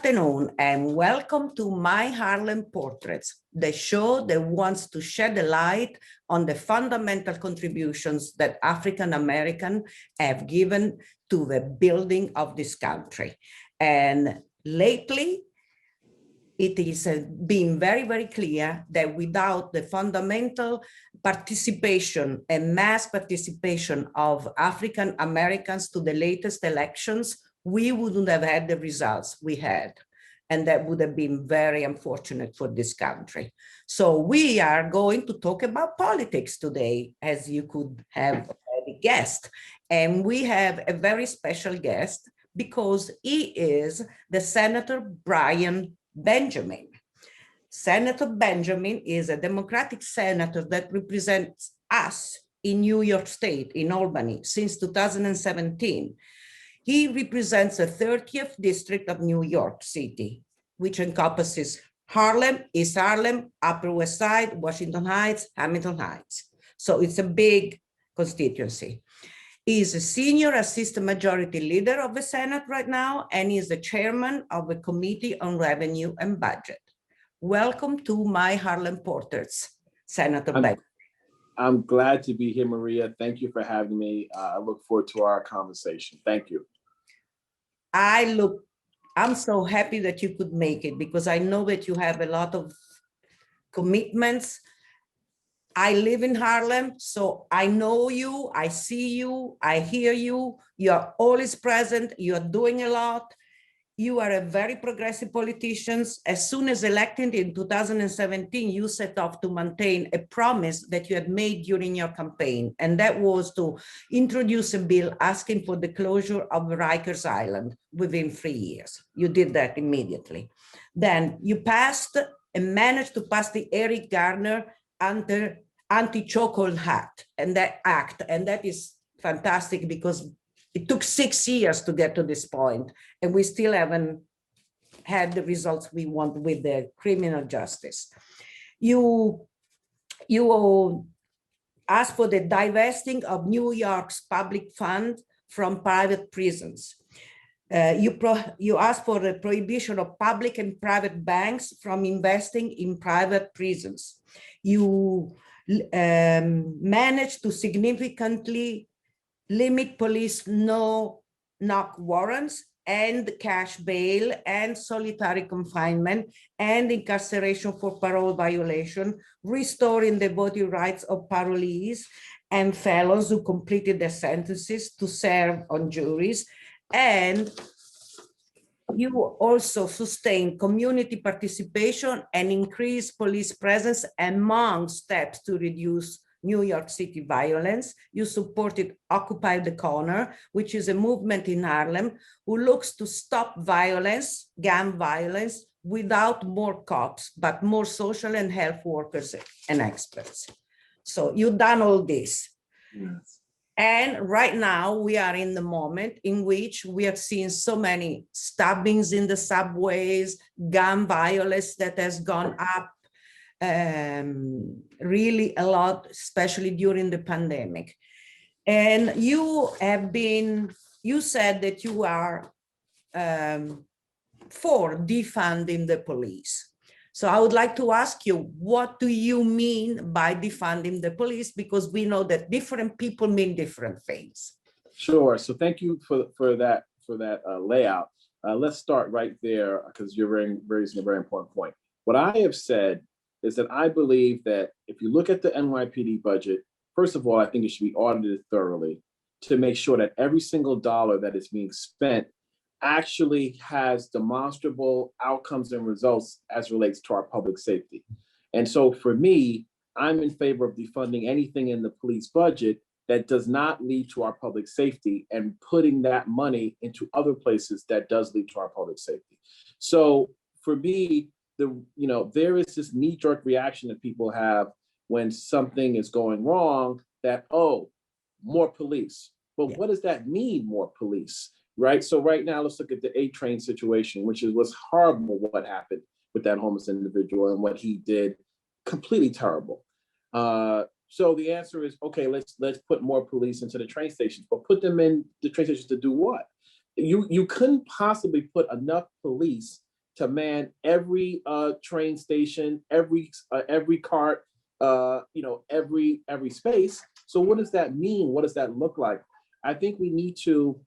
afternoon and welcome to My Harlem Portraits, the show that wants to shed a light on the fundamental contributions that African Americans have given to the building of this country. And lately, it is been very, very clear that without the fundamental participation and mass participation of African Americans to the latest elections, we wouldn't have had the results we had. And that would have been very unfortunate for this country. So we are going to talk about politics today, as you could have already guessed. And we have a very special guest because he is the Senator Brian Benjamin. Senator Benjamin is a Democratic senator that represents us in New York State, in Albany, since 2017. He represents the 30th District of New York City, which encompasses Harlem, East Harlem, Upper West Side, Washington Heights, Hamilton Heights. So it's a big constituency. He is a senior assistant majority leader of the Senate right now, and he is the chairman of the Committee on Revenue and Budget. Welcome to My Harlem Portraits, Senator Benjamin. I'm glad to be here, Maria. Thank you for having me. I look forward to our conversation. Thank you. I'm so happy that you could make it because I know that you have a lot of commitments. I live in Harlem, so I know you, I see you, I hear you. You are always present, you are doing a lot. You are a very progressive politician. As soon as elected in 2017, you set off to maintain a promise that you had made during your campaign, and that was to introduce a bill asking for the closure of Rikers Island within 3 years. You did that immediately. Then you passed and managed to pass the Eric Garner anti-chokehold act, and that is fantastic because it took 6 years to get to this point, and we still haven't had the results we want with the criminal justice. You asked for the divesting of New York's public funds from private prisons. You asked for the prohibition of public and private banks from investing in private prisons. You managed to significantly limit police no-knock warrants and cash bail and solitary confinement and incarceration for parole violation, restoring the voting rights of parolees and felons who completed their sentences to serve on juries. And you also sustained community participation and increased police presence among steps to reduce New York City violence. You supported Occupy the Corner, which is a movement in Harlem who looks to stop violence, gang violence, without more cops, but more social and health workers and experts. So you've done all this. Yes. And right now we are in the moment in which we have seen so many stabbings in the subways, gun violence that has gone up really a lot, especially during the pandemic. And you said that you are for defunding the police. So I would like to ask you, what do you mean by defunding the police? Because we know that different people mean different things. Sure. So thank you for that layout. Let's start right there because you're raising a very important point. What I have said is that I believe that if you look at the NYPD budget, first of all, I think it should be audited thoroughly to make sure that every single dollar that is being spent actually has demonstrable outcomes and results as relates to our public safety. And so for me, I'm in favor of defunding anything in the police budget that does not lead to our public safety and putting that money into other places that does lead to our public safety. So for me, there is this knee-jerk reaction that people have when something is going wrong that, oh, more police. But what does that mean, more police, right? So right now, let's look at the A-Train situation, which was horrible what happened with that homeless individual and what he did, completely terrible. So the answer is, okay, let's put more police into the train stations, but put them in the train stations to do what? You couldn't possibly put enough police to man every train station, every cart, every space. So what does that mean? What does that look like? I think we need to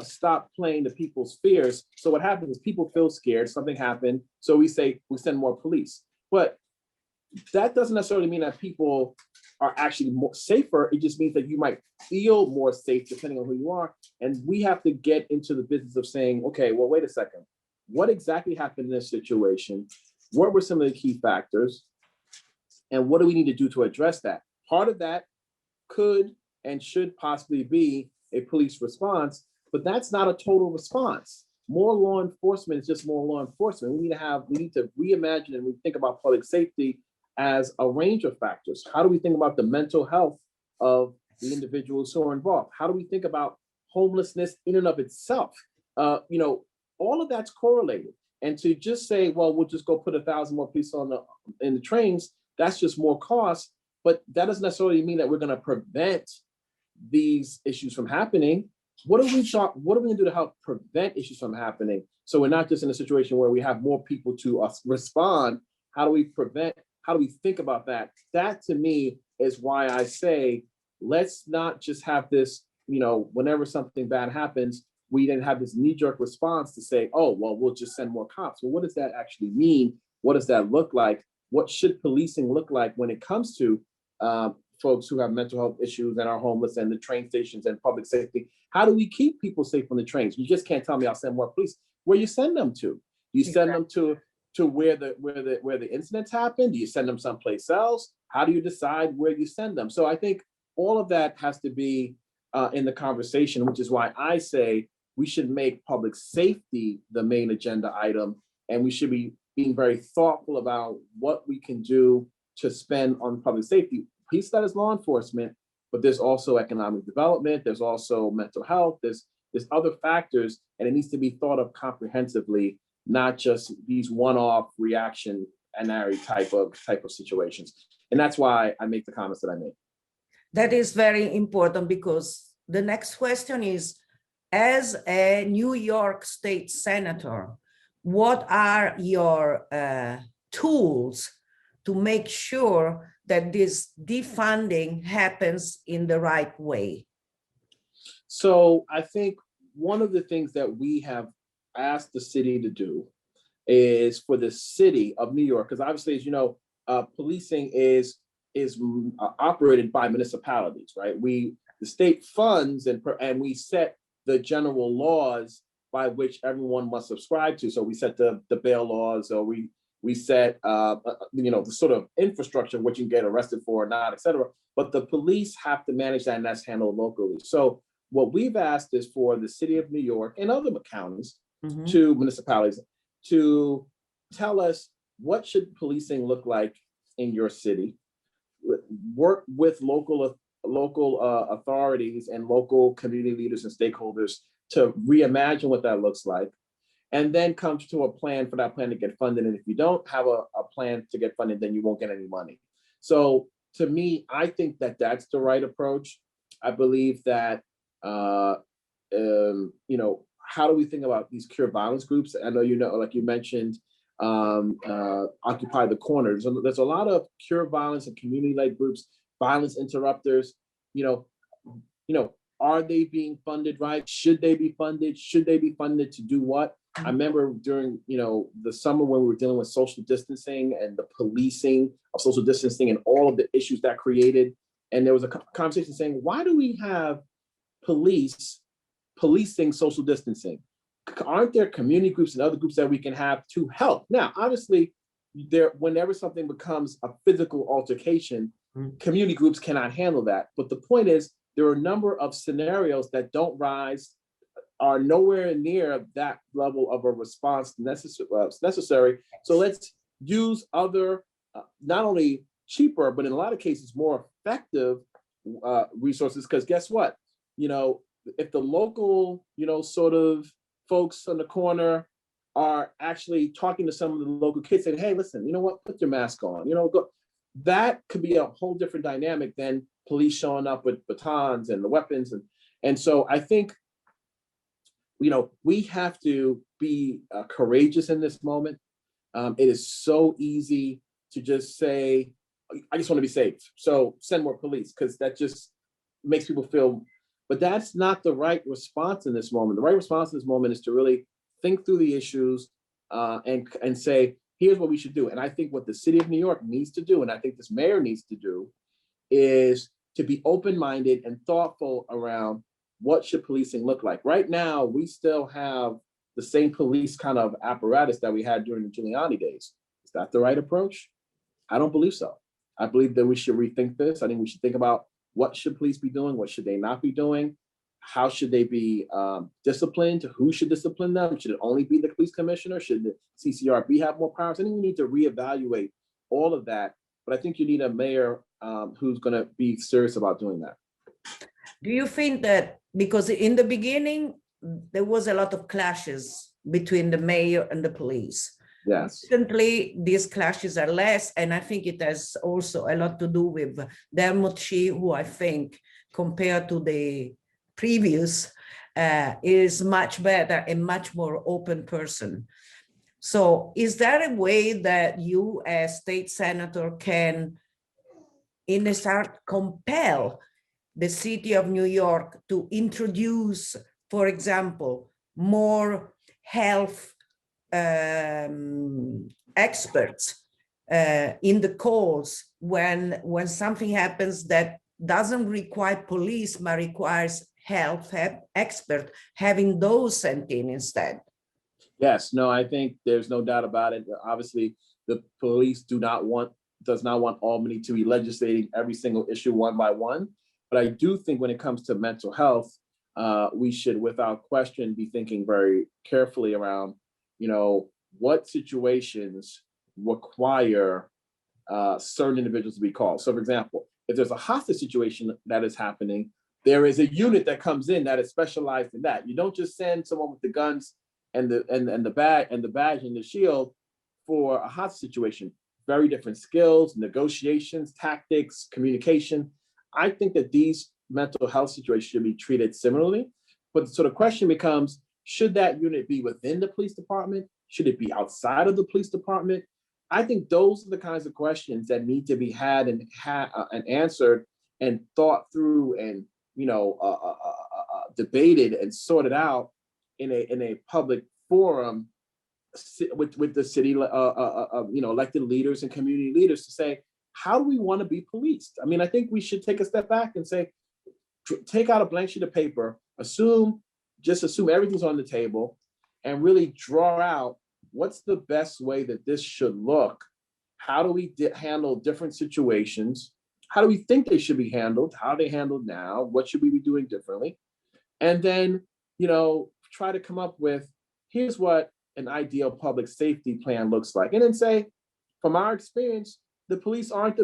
stop playing to people's fears. So what happens is people feel scared, something happened, so we say we send more police. But that doesn't necessarily mean that people are actually more safer. It just means that you might feel more safe depending on who you are. And we have to get into the business of saying, okay, well, wait a second. What exactly happened in this situation? What were some of the key factors? And what do we need to do to address that? Part of that could and should possibly be a police response, but that's not a total response. More law enforcement is just more law enforcement. We need to reimagine and rethink about public safety as a range of factors. How do we think about the mental health of the individuals who are involved? How do we think about homelessness in and of itself? All of that's correlated. And to just say, well, we'll just go put 1,000 more police in the trains, that's just more cost. But that doesn't necessarily mean that we're going to prevent these issues from happening. What are we going to do to help prevent issues from happening? So we're not just in a situation where we have more people to respond. How do we think about that? That to me is why I say, let's not just have this, whenever something bad happens, we then have this knee-jerk response to say, oh, well, we'll just send more cops. Well, what does that actually mean? What does that look like? What should policing look like when it comes to folks who have mental health issues and are homeless and the train stations and public safety? How do we keep people safe on the trains? You just can't tell me I'll send more police. Where you send them to? You send them to where the incidents happen? Do you send them someplace else? How do you decide where you send them? So I think all of that has to be in the conversation, which is why I say we should make public safety the main agenda item, and we should be being very thoughtful about what we can do to spend on public safety. Piece that is law enforcement, but there's also economic development, there's also mental health, there's other factors, and it needs to be thought of comprehensively, not just these one-off reactionary type of situations. And that's why I make the comments that I make. That is very important, because the next question is, as a New York State Senator, what are your tools to make sure that this defunding happens in the right way? So I think one of the things that we have asked the city to do is for the city of New York, because obviously, as you know, policing is operated by municipalities, right? The state funds and we set the general laws by which everyone must subscribe to. So we set the bail laws, or we set the sort of infrastructure, what you can get arrested for or not, et cetera. But the police have to manage that, and that's handled locally. So what we've asked is for the city of New York and other counties, to municipalities, to tell us, what should policing look like in your city? Work with local authorities and local community leaders and stakeholders to reimagine what that looks like, and then comes to a plan for that plan to get funded. And if you don't have a plan to get funded, then you won't get any money. So to me, I think that that's the right approach. I believe that, how do we think about these cure violence groups? I know, like you mentioned, Occupy the Corner. So there's a lot of cure violence and community-led groups, violence interrupters. Are they being funded right? Should they be funded? Should they be funded to do what? I remember during, the summer when we were dealing with social distancing and the policing of social distancing and all of the issues that created. And there was a conversation saying, why do we have policing social distancing? Aren't there community groups and other groups that we can have to help? Now, obviously, whenever something becomes a physical altercation, community groups cannot handle that. But the point is, there are a number of scenarios that are nowhere near that level of a response necessary. So let's use other, not only cheaper, but in a lot of cases, more effective resources. Because guess what? If the local, sort of folks on the corner are actually talking to some of the local kids saying, hey, listen, you know what, put your mask on, go. That could be a whole different dynamic than police showing up with batons and the weapons. And so I think, we have to be courageous in this moment. It is so easy to just say, I just want to be safe, so send more police, because that just makes people feel, but that's not the right response in this moment. The right response in this moment is to really think through the issues and say, here's what we should do. And I think what the city of New York needs to do, and I think this mayor needs to do, is to be open-minded and thoughtful around what should policing look like. Right now, we still have the same police kind of apparatus that we had during the Giuliani days. Is that the right approach? I don't believe so. I believe that we should rethink this. I think we should think about what should police be doing, what should they not be doing, how should they be disciplined, who should discipline them, should it only be the police commissioner, should the CCRB have more powers? I think we need to reevaluate all of that, but I think you need a mayor who's going to be serious about doing that. Do you think that, because in the beginning, there was a lot of clashes between the mayor and the police. Yes. Recently, these clashes are less, and I think it has also a lot to do with Dermot Shee, who I think, compared to the previous, is much better and much more open person. So is there a way that you as state senator can, in a sort, compel the city of New York to introduce, for example, more health experts in the calls when something happens that doesn't require police but requires health expert, having those sent in instead? Yes, no, I think there's no doubt about it. Obviously, the police does not want Albany to be legislating every single issue one by one. But I do think when it comes to mental health, we should, without question, be thinking very carefully around, what situations require certain individuals to be called. So, for example, if there's a hostage situation that is happening, there is a unit that comes in that is specialized in that. You don't just send someone with the guns and the badge and the shield for a hostage situation. Very different skills, negotiations, tactics, communication. I think that these mental health situations should be treated similarly. But so the question becomes, should that unit be within the police department? Should it be outside of the police department? I think those are the kinds of questions that need to be had and answered and thought through and debated and sorted out in a public forum with the city elected leaders and community leaders to say, how do we want to be policed? I mean, I think we should take a step back and say, take out a blank sheet of paper, assume everything's on the table, and really draw out what's the best way that this should look. How do we handle different situations? How do we think they should be handled? How are they handled now? What should we be doing differently? And then, try to come up with, here's what an ideal public safety plan looks like. And then say, from our experience, the police aren't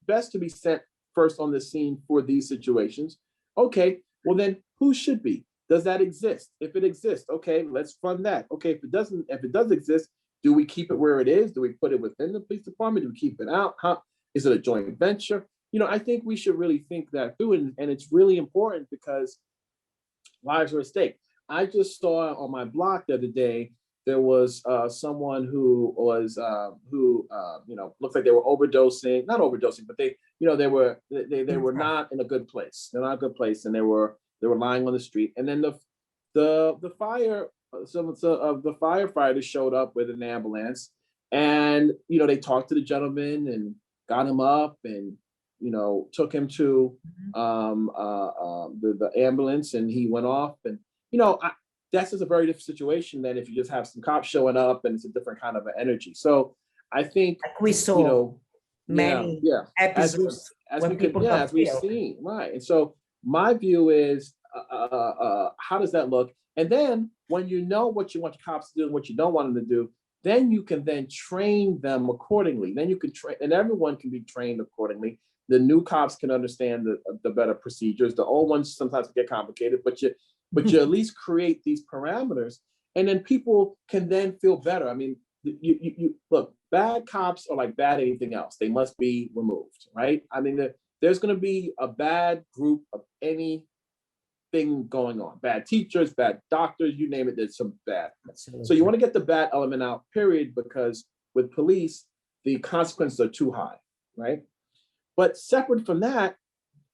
best to be sent first on the scene for these situations. Okay, well then who should be? Does that exist? If it exists, okay, let's fund that. Okay, if it does exist, do we keep it where it is? Do we put it within the police department? Do we keep it out? Is it a joint venture? I think we should really think that through, and it's really important because lives are at stake. I just saw on my block the other day, there was someone who was looked like they were not overdosing, but they were not in a good place. They're not a good place, and they were lying on the street. And then the firefighters showed up with an ambulance, and they talked to the gentleman and got him up and took him to the ambulance, and he went off. And that's just a very different situation than if you just have some cops showing up and it's a different kind of an energy. So I think we saw many episodes as we've seen, right. And so my view is, how does that look? And then when you know what you want your cops to do and what you don't want them to do, then you can then train them accordingly. Then you can train, and everyone can be trained accordingly. The new cops can understand the better procedures. The old ones sometimes get complicated, but you at least create these parameters, and then people can then feel better. I mean, you look, bad cops are like bad anything else. They must be removed, right? I mean, there's going to be a bad group of any thing going on. Bad teachers, bad doctors, you name it, there's some bad. Absolutely. So you want to get the bad element out, period, because with police, the consequences are too high, right? But separate from that,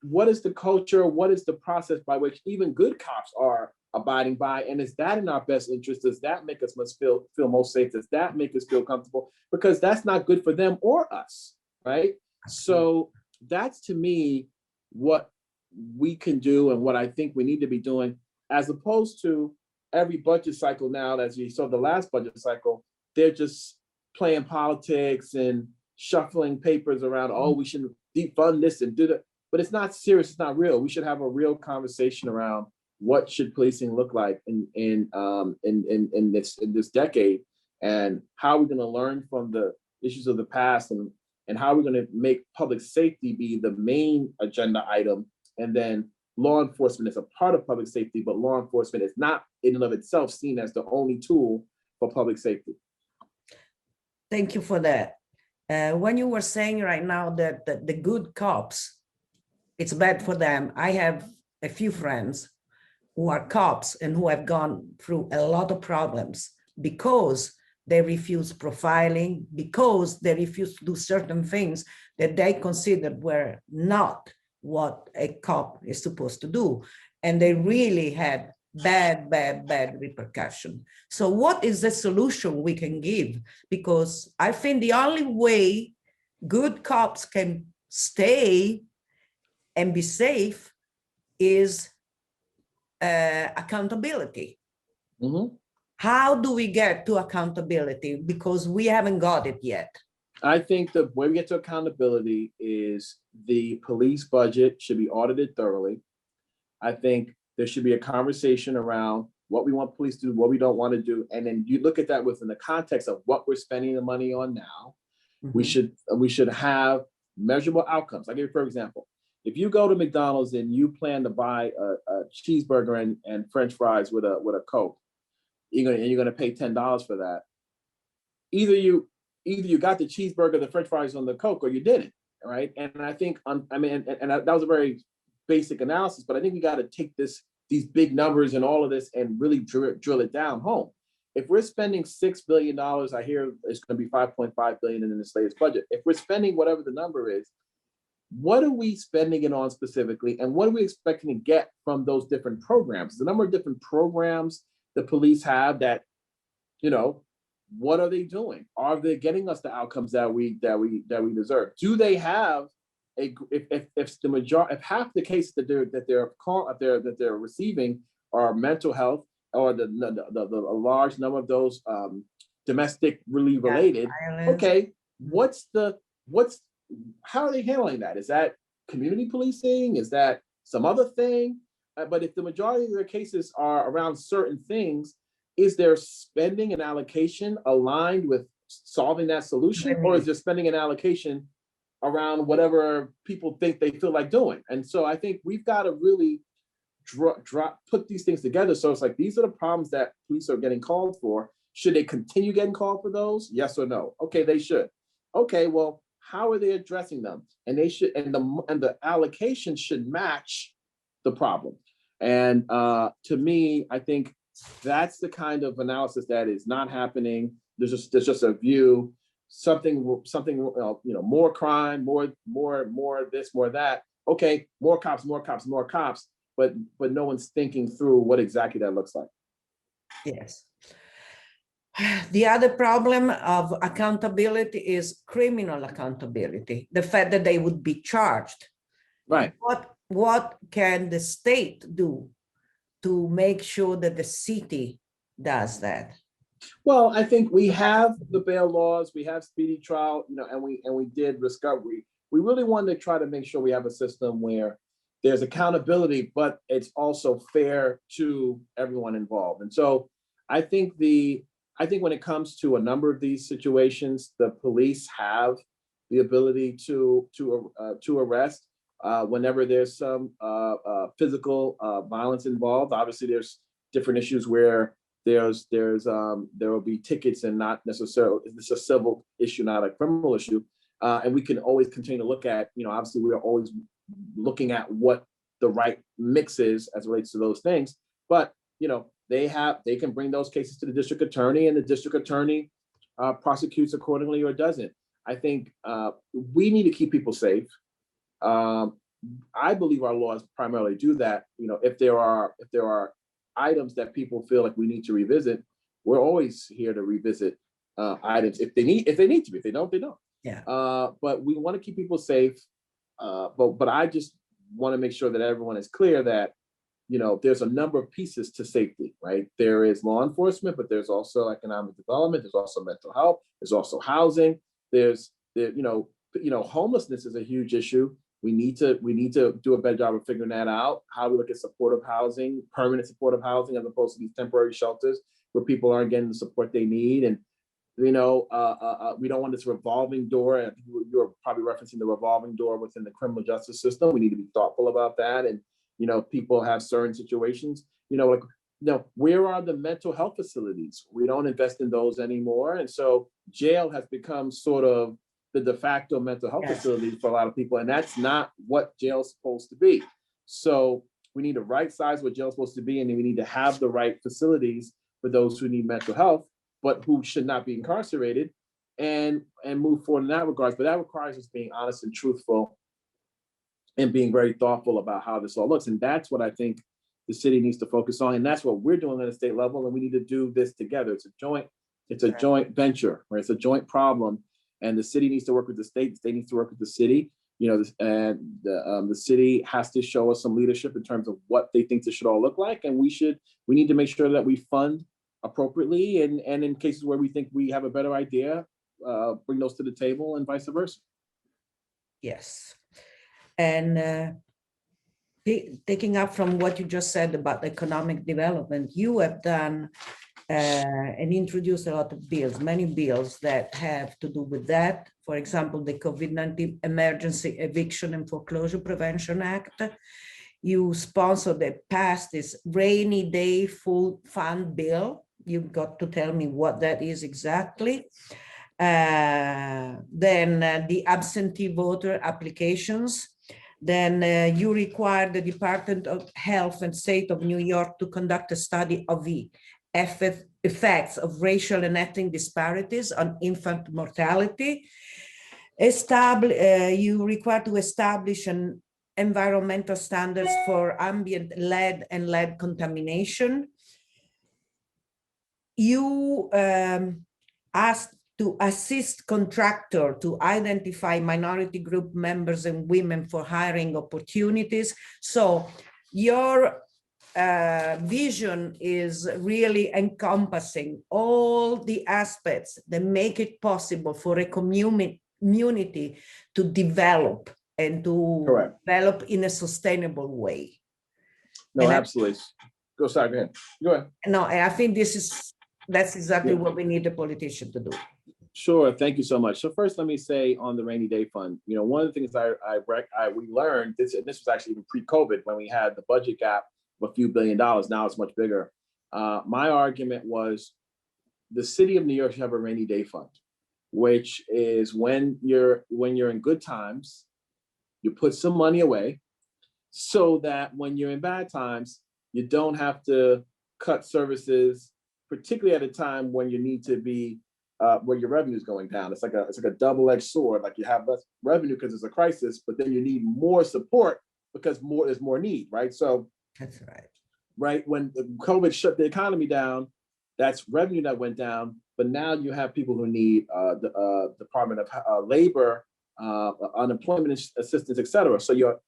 what is the culture? What is the process by which even good cops are abiding by? And is that in our best interest? Does that make us feel most safe? Does that make us feel comfortable? Because that's not good for them or us, right? So that's, to me, what we can do and what I think we need to be doing, as opposed to every budget cycle now, as you saw the last budget cycle, they're just playing politics and shuffling papers around. Oh, we should defund this and do that. But it's not serious. It's not real. We should have a real conversation around what should policing look like in this decade, and how we're going to learn from the issues of the past, and how we're going to make public safety be the main agenda item. And then law enforcement is a part of public safety, but law enforcement is not in and of itself seen as the only tool for public safety. Thank you for that. When you were saying right now that the good cops, it's bad for them. I have a few friends who are cops and who have gone through a lot of problems because they refuse profiling, because they refuse to do certain things that they considered were not what a cop is supposed to do. And they really had bad repercussion. So what is the solution we can give? Because I think the only way good cops can stay and be safe is accountability. Mm-hmm. How do we get to accountability? Because we haven't got it yet. I think the way we get to accountability is the police budget should be audited thoroughly. I think there should be a conversation around what we want police to do, what we don't want to do. And then you look at that within the context of what we're spending the money on now. Mm-hmm. We should have measurable outcomes. I'll give you, for example, if you go to McDonald's and you plan to buy a cheeseburger and French fries with a Coke, you're gonna pay $10 for that. Either you got the cheeseburger, the French fries on the Coke, or you didn't, right? And I think, that was a very basic analysis, but I think we got to take these big numbers and all of this and really drill it down home. If we're spending $6 billion, I hear it's going to be $5.5 billion in this latest budget. If we're spending whatever the number is, what are we spending it on specifically, and what are we expecting to get from those different programs? The number of different programs the police have that, what are they doing? Are they getting us the outcomes that we deserve? Do they have if half the cases that they're receiving are mental health, or the large number of those domestically related? Okay, how are they handling that? Is that community policing? Is that some other thing? But if the majority of their cases are around certain things, is their spending and allocation aligned with solving that solution, or is there spending and allocation around whatever people think they feel like doing? And so I think we've got to really put these things together. So it's like, these are the problems that police are getting called for. Should they continue getting called for those? Yes or no? Okay, they should. Okay, well, how are they addressing them? And they should, and the allocation should match the problem. And to me, I think that's the kind of analysis that is not happening. There's just a view, something, more crime, more this, more that. Okay, more cops, but no one's thinking through what exactly that looks like. Yes. The other problem of accountability is criminal accountability, the fact that they would be charged. Right. What can the state do to make sure that the city does that? Well, I think we have the bail laws, we have speedy trial, and we did discovery. We really wanted to try to make sure we have a system where there's accountability, but it's also fair to everyone involved. And so I think when it comes to a number of these situations, the police have the ability to arrest whenever there's some physical violence involved. Obviously, there's different issues where there will be tickets and not necessarily, it's a civil issue, not a criminal issue. And we can always continue to look at, obviously we are always looking at what the right mixes as it relates to those things. But, you know, they can bring those cases to the district attorney, and the district attorney prosecutes accordingly or doesn't. I think we need to keep people safe. I believe our laws primarily do that. You know, if there are items that people feel like we need to revisit, we're always here to revisit items if they need to be. If they don't, they don't. Yeah. But we want to keep people safe. But I just want to make sure that everyone is clear that, you know, there's a number of pieces to safety, right? There is law enforcement, but there's also economic development. There's also mental health. There's also housing. Homelessness is a huge issue. We need to do a better job of figuring that out. How we look at supportive housing, permanent supportive housing, as opposed to these temporary shelters where people aren't getting the support they need. And, you know, we don't want this revolving door. You're probably referencing the revolving door within the criminal justice system. We need to be thoughtful about that. And, you know, people have certain situations, where are the mental health facilities? We don't invest in those anymore. And so jail has become sort of the de facto mental health facility for a lot of people. And that's not what jail is supposed to be. So we need to right size what jail is supposed to be. And then we need to have the right facilities for those who need mental health, but who should not be incarcerated, and move forward in that regard. But that requires us being honest and truthful and being very thoughtful about how this all looks. And that's what I think the city needs to focus on. And that's what we're doing at a state level. And we need to do this together. It's a joint venture, right? It's a joint problem. And the city needs to work with the state. The state needs to work with the city. You know, the city has to show us some leadership in terms of what they think this should all look like. And we need to make sure that we fund appropriately. And in cases where we think we have a better idea, bring those to the table, and vice versa. Yes. And taking up from what you just said about economic development, you have done and introduced a lot of bills, many bills that have to do with that. For example, the COVID-19 Emergency Eviction and Foreclosure Prevention Act. You sponsored and passed this rainy day full fund bill. You've got to tell me what that is exactly. Then the absentee voter applications. Then you required the Department of Health and State of New York to conduct a study of the effects of racial and ethnic disparities on infant mortality. You required to establish an environmental standards for ambient lead and lead contamination. You asked to assist contractor to identify minority group members and women for hiring opportunities. So your vision is really encompassing all the aspects that make it possible for a community to develop and to develop in a sustainable way. No, absolutely. Go ahead. No, I think that's exactly what we need a politician to do. Sure. Thank you so much. So first, let me say on the rainy day fund, you know, one of the things we learned, this was actually even pre-COVID, when we had the budget gap of a few $1 billion. Now it's much bigger. My argument was the city of New York should have a rainy day fund, which is when you're in good times, you put some money away so that when you're in bad times, you don't have to cut services, particularly at a time when you need to be where your revenue is going down. It's like a double-edged sword. Like, you have less revenue because it's a crisis, but then you need more support because there's more need, right? So that's right. Right, when COVID shut the economy down, that's revenue that went down. But now you have people who need the Department of Labor, unemployment assistance, et cetera. So your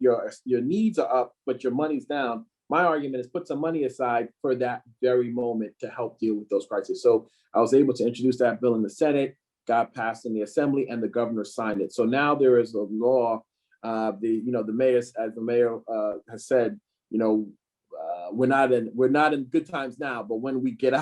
needs are up, but your money's down. My argument is put some money aside for that very moment to help deal with those crises. So I was able to introduce that bill in the Senate, got passed in the Assembly, and the governor signed it. So now there is a law. The mayor, as the mayor has said, we're not in good times now, but when we get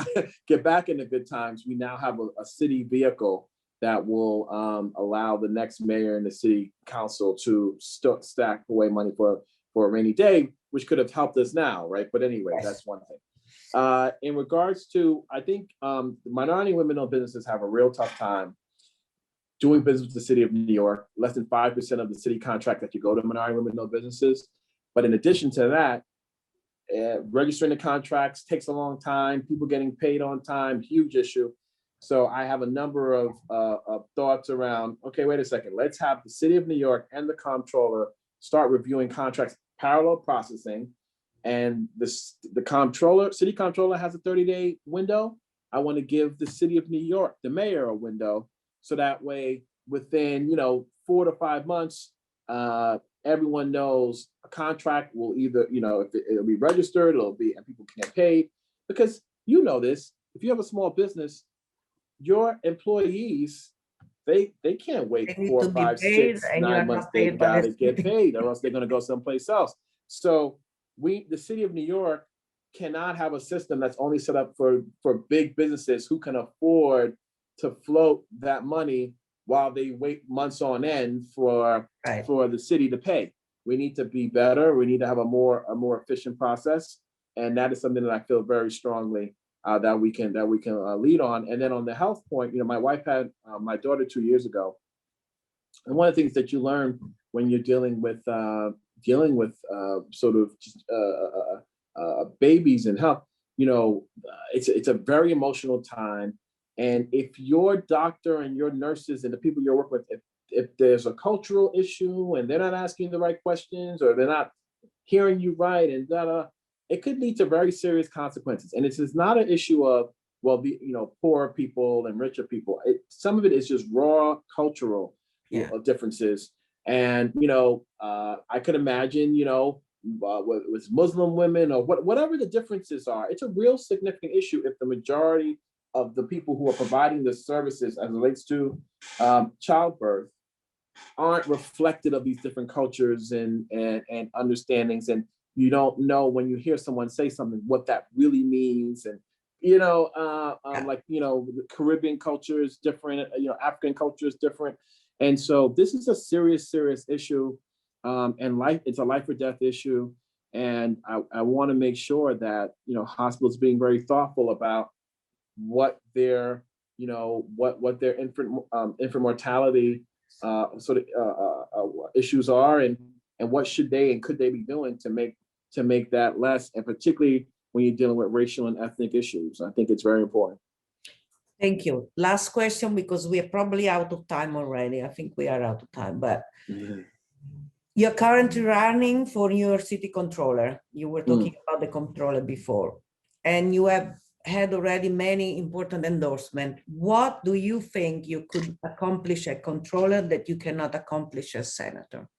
back into good times, we now have a city vehicle that will allow the next mayor and the city council to stack away money for a rainy day, which could have helped us now, right? But anyway, that's one thing. In regards to, I think minority and women-owned businesses have a real tough time doing business with the city of New York. Less than 5% of the city contract that you go to minority and women-owned businesses. But in addition to that, registering the contracts takes a long time. People getting paid on time, huge issue. So I have a number of thoughts around, okay, wait a second, let's have the city of New York and the comptroller start reviewing contracts, parallel processing. And the city comptroller has a 30-day window. I want to give the city of New York, the mayor, a window. So that way, within 4 to 5 months, everyone knows a contract will either, it'll be registered, and people can get paid. Because this, if you have a small business, your employees, they can't wait 4, 5, 6, 9 months. They gotta get paid, or else they're gonna go someplace else. So the city of New York cannot have a system that's only set up for big businesses who can afford to float that money while they wait months on end for the city to pay. We need to be better. We need to have a more efficient process, and that is something that I feel very strongly that we can lead on. And then on the health point, my wife had my daughter 2 years ago, and one of the things that you learn when you're dealing with sort of just babies and health, it's a very emotional time. And if your doctor and your nurses and the people you're working with, if there's a cultural issue and they're not asking the right questions, or they're not hearing you right, and it could lead to very serious consequences. And this is not an issue of, poor people and richer people. Some of it is just raw cultural differences. And, I could imagine, with Muslim women or whatever the differences are, it's a real significant issue if the majority of the people who are providing the services as it relates to childbirth aren't reflected of these different cultures and understandings. And you don't know, when you hear someone say something, what that really means. And, the Caribbean culture is different, African culture is different. And so this is a serious, serious issue. And it's a life or death issue. And I want to make sure that, hospitals being very thoughtful about what their infant mortality issues are, and what should they and could they be doing to make that less, and particularly when you're dealing with racial and ethnic issues. I think it's very important. Thank you. Last question, because we are probably out of time already. I think we are out of time, but you're currently running for your city controller. You were talking about the controller before, and you have had already many important endorsements. What do you think you could accomplish as controller that you cannot accomplish as senator?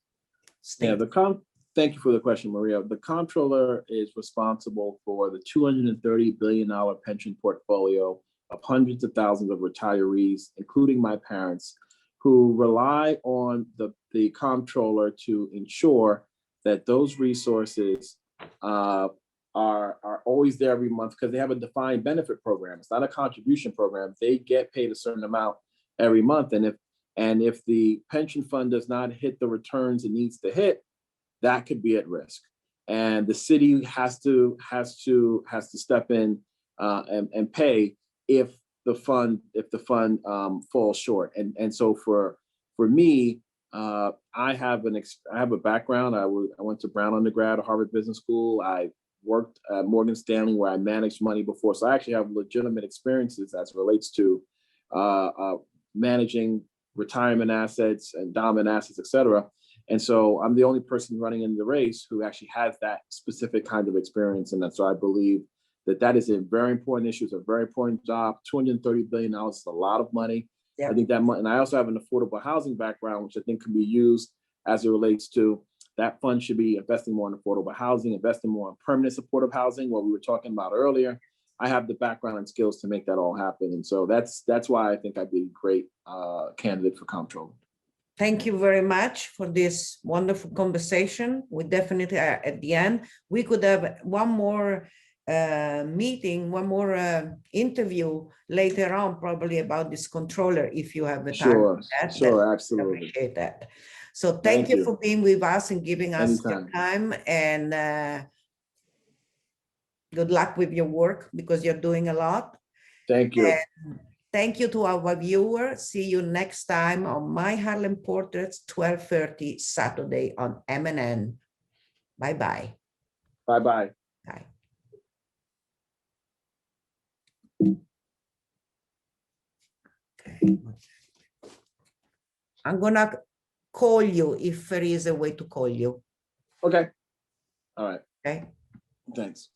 Thank you for the question, Maria. The comptroller is responsible for the $230 billion pension portfolio of hundreds of thousands of retirees, including my parents, who rely on the comptroller to ensure that those resources are always there every month, because they have a defined benefit program. It's not a contribution program. They get paid a certain amount every month. And if the pension fund does not hit the returns it needs to hit, that could be at risk. And the city has to step in and pay if the fund falls short. And so for me, I have a background. I went to Brown undergrad, Harvard Business School. I worked at Morgan Stanley, where I managed money before. So I actually have legitimate experiences as it relates to managing retirement assets, endowment assets, et cetera. And so I'm the only person running in the race who actually has that specific kind of experience. And so I believe that is a very important issue. It's a very important job. $230 billion is a lot of money. Yeah. I think that money, and I also have an affordable housing background, which I think can be used as it relates to that fund should be investing more in affordable housing, investing more in permanent supportive housing, what we were talking about earlier. I have the background and skills to make that all happen. And so that's why I think I'd be a great candidate for comptroller. Thank you very much for this wonderful conversation. We definitely are at the end. We could have one more meeting, one more interview later on, probably about this controller, if you have the time. Sure, sure, absolutely. I appreciate that. So thank you for being with us and giving us your time, and good luck with your work, because you're doing a lot. Thank you. And thank you to our viewers. See you next time on My Harlem Portraits, 12:30 Saturday on MNN. Bye-bye. Bye-bye. Bye. Okay. I'm gonna call you if there is a way to call you. Okay. All right. Okay. Thanks.